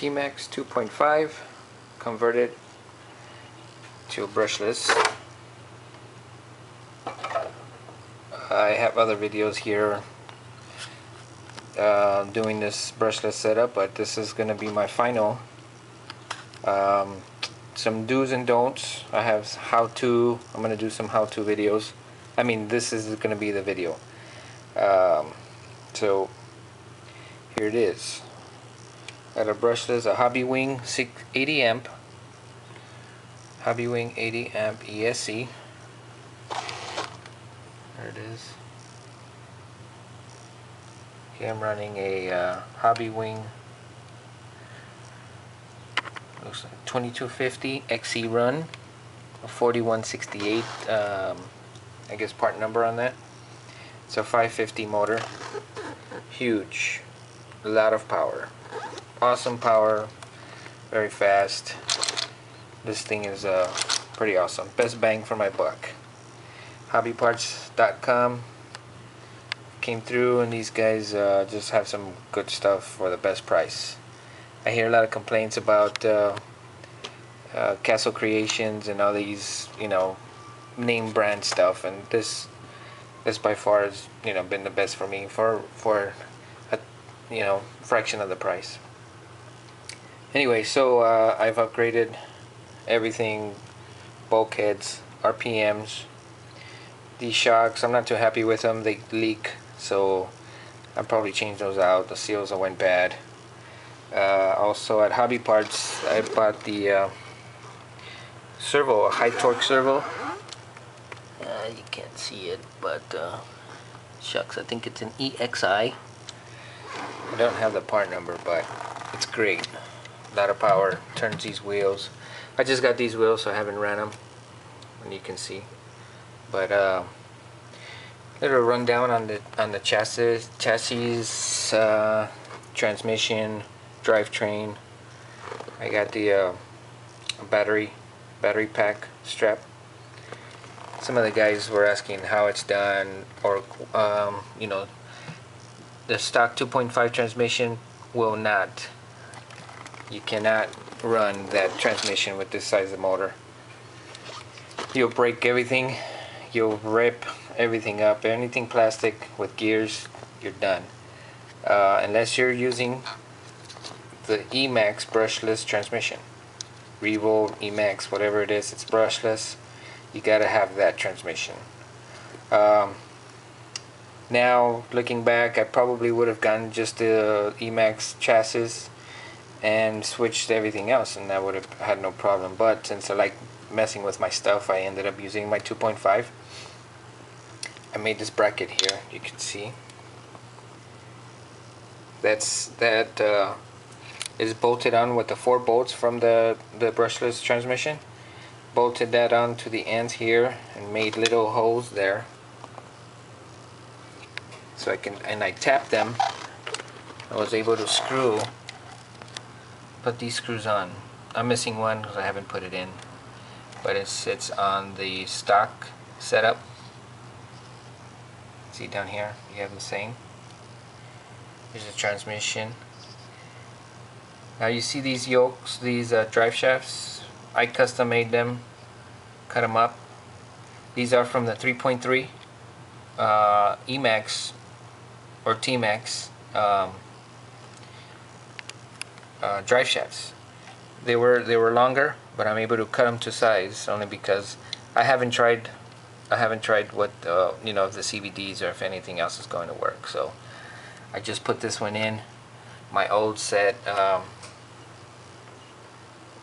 T-Max 2.5 converted to brushless. I have other videos here doing this brushless setup, but this is going to be my final. Some do's and don'ts. I have how-to. I'm going to do some how-to videos. I mean, this is going to be the video. So here it is. Got a brushless, a Hobbywiing 80 amp. Hobbywiing 80 amp ESC. There it is. Okay, I'm running a Hobbywiing, looks like 2250 XERUN, a 4168. I guess part number on that. It's a 550 motor. Huge, a lot of power, awesome power, very fast. This thing is pretty awesome. Best bang for my buck. Hobbyparts.com came through, and these guys just have some good stuff for the best price. I hear a lot of complaints about Castle Creations and all these, you know, name brand stuff, and this by far has, you know, been the best for me for a, you know, fraction of the price. Anyway, so I've upgraded everything, bulkheads, RPMs. These shocks, I'm not too happy with them. They leak, so I'll probably change those out. The seals went bad. Also at Hobby Parts, I bought the servo, a high torque servo. You can't see it, but shucks, I think it's an EXI. I don't have the part number, but it's great. A lot of power, turns these wheels. I just got these wheels, so I haven't ran them, and you can see. But little rundown on the chassis, transmission, drivetrain. I got the battery pack strap. Some of the guys were asking how it's done, or you know, the stock 2.5 transmission will not. You cannot run that transmission with this size of motor. You'll break everything. You'll rip everything up. Anything plastic with gears, you're done. Unless you're using the Emaxx brushless transmission, Revolt, Emaxx, whatever it is, it's brushless. You gotta have that transmission. Now looking back, I probably would have gotten just the Emaxx chassis and switched everything else, and I would have had no problem. But since I like messing with my stuff, I ended up using my 2.5. I made this bracket here, you can see. That is bolted on with the 4 bolts from the brushless transmission. Bolted that on to the ends here and made little holes there. So I tapped them. I was able to put these screws on. I'm missing one because I haven't put it in, but it sits on the stock setup. See down here, you have the same. Here's the transmission. Now you see these yokes, these drive shafts. I custom made them, cut them up. These are from the 3.3 Emaxx or T-Max drive shafts. They were longer, but I'm able to cut them to size only because I haven't tried what you know, if the CVDs or if anything else is going to work. So I just put this one in my old set. Let's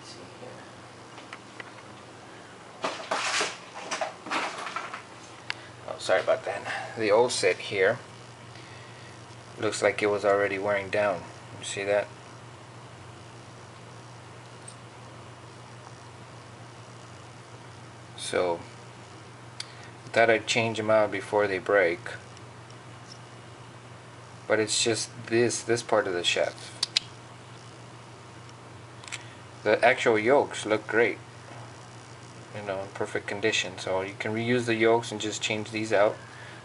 see here. Oh, sorry about that. The old set here looks like it was already wearing down. You see that? So I thought I'd change them out before they break, but it's just this part of the shaft. The actual yokes look great, you know, in perfect condition. So you can reuse the yokes and just change these out.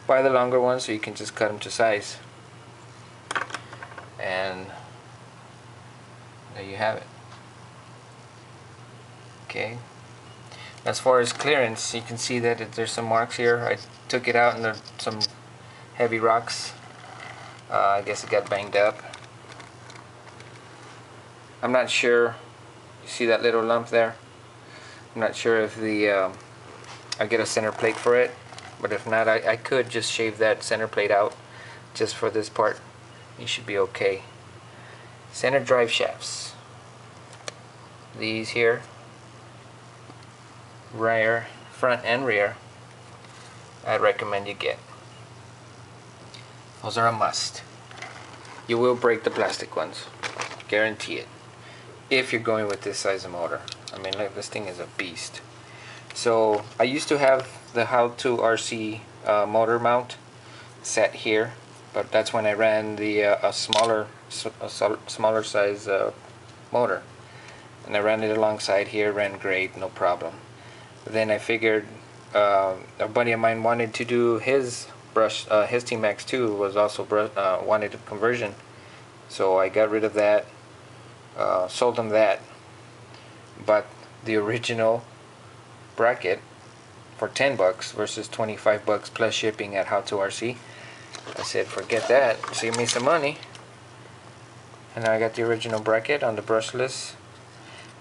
Buy the longer ones so you can just cut them to size. And there you have it. Okay. As far as clearance, you can see that there's some marks here. I took it out and there's some heavy rocks. I guess it got banged up. I'm not sure. You see that little lump there? I'm not sure if I get a center plate for it, but if not, I could just shave that center plate out just for this part. You should be okay. Center drive shafts. These here, rear, front and rear, I'd recommend you get. Those are a must. You will break the plastic ones, guarantee it, if you're going with this size of motor. I mean, look, this thing is a beast. So I used to have the How To RC motor mount set here, but that's when I ran the a smaller size motor, and I ran it alongside here. Ran great, no problem. Then I figured a buddy of mine wanted to do his Emaxx 2 was also wanted a conversion, so I got rid of that, sold him that, but the original bracket for $10 versus $25 plus shipping at How To RC. I said forget that, save me some money, and now I got the original bracket on the brushless,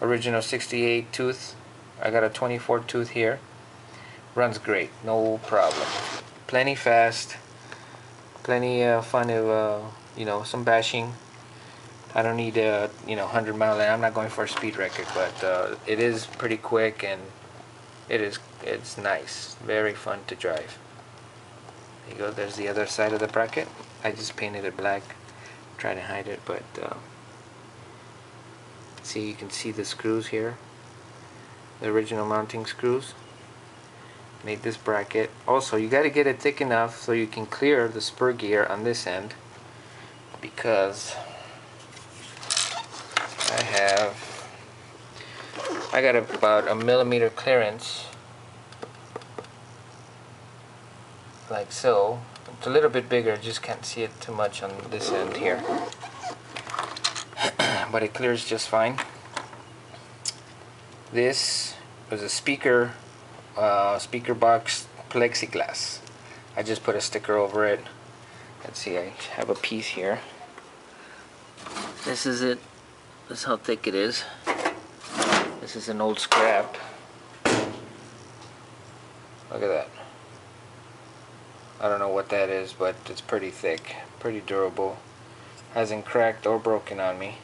original 68 tooth. I got a 24 tooth here. Runs great, no problem. Plenty fast, plenty fun of you know, some bashing. I don't need a 100 mile. I'm not going for a speed record, but it is pretty quick and it's nice, very fun to drive. There you go. There's the other side of the bracket. I just painted it black, trying to hide it, but see, you can see the screws here, the original mounting screws. Made this bracket. Also, you got to get it thick enough so you can clear the spur gear on this end, because I got about a millimeter clearance, like so. It's a little bit bigger, just can't see it too much on this end here, but it clears just fine. This was a speaker box plexiglass. I just put a sticker over it. Let's see, I have a piece here. This is it. This is how thick it is. This is an old scrap. Look at that. I don't know what that is, but it's pretty thick, pretty durable. Hasn't cracked or broken on me.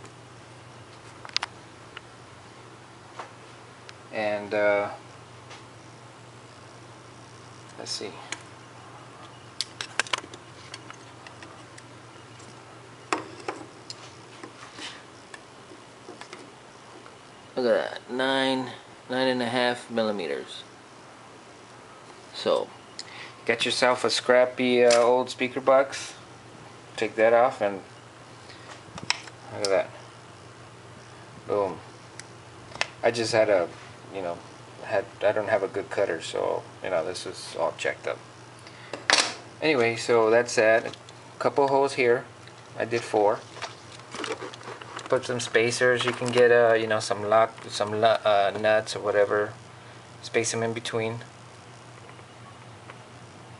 And let's see. Look at that, 9.5 millimeters. So, get yourself a scrappy old speaker box. Take that off and look at that. Boom. I just had a, I don't have a good cutter, so this is all checked up. Anyway, so that's that. A couple holes here. I did 4. Put some spacers. You can get some nuts or whatever. Space them in between.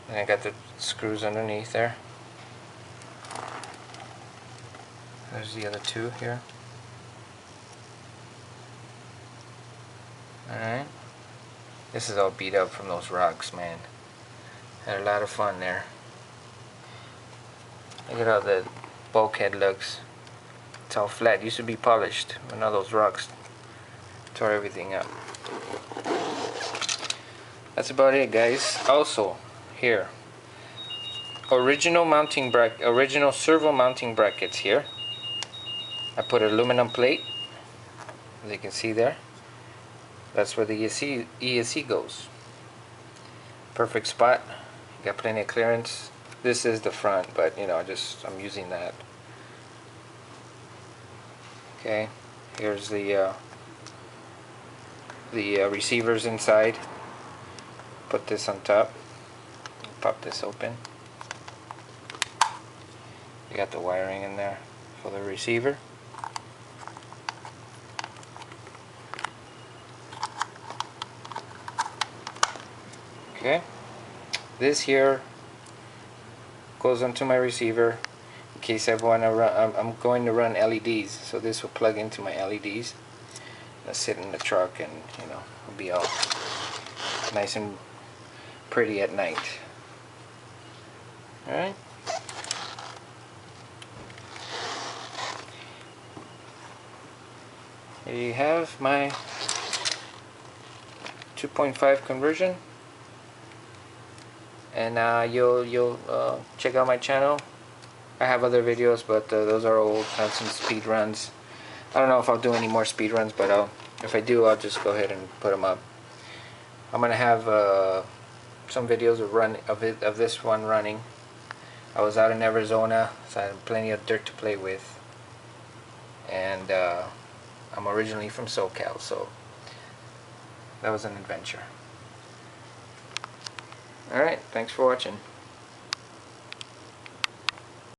And I got the screws underneath there. There's the other 2 here. Alright. This is all beat up from those rocks, man. Had a lot of fun there. Look at how the bulkhead looks. It's all flat. It used to be polished, but now those rocks tore everything up. That's about it, guys. Also, here, original servo mounting brackets here. I put aluminum plate, as you can see there. That's where the ESC goes. Perfect spot. Got plenty of clearance. This is the front, but I'm using that. Okay, here's the receivers inside. Put this on top. Pop this open. You got the wiring in there for the receiver. Okay, this here goes onto my receiver in case I want to run. I'm going to run LEDs, so this will plug into my LEDs. I'll sit in the truck and it'll be all nice and pretty at night. Alright. Here you have my 2.5 conversion, and you'll check out my channel. I have other videos, but those are old. I have some speed runs. I don't know if I'll do any more speed runs, but if I do, I'll just go ahead and put them up. I'm gonna have some videos of this one running. I was out in Arizona, so I had plenty of dirt to play with, and I'm originally from SoCal, so that was an adventure. Alright, thanks for watching.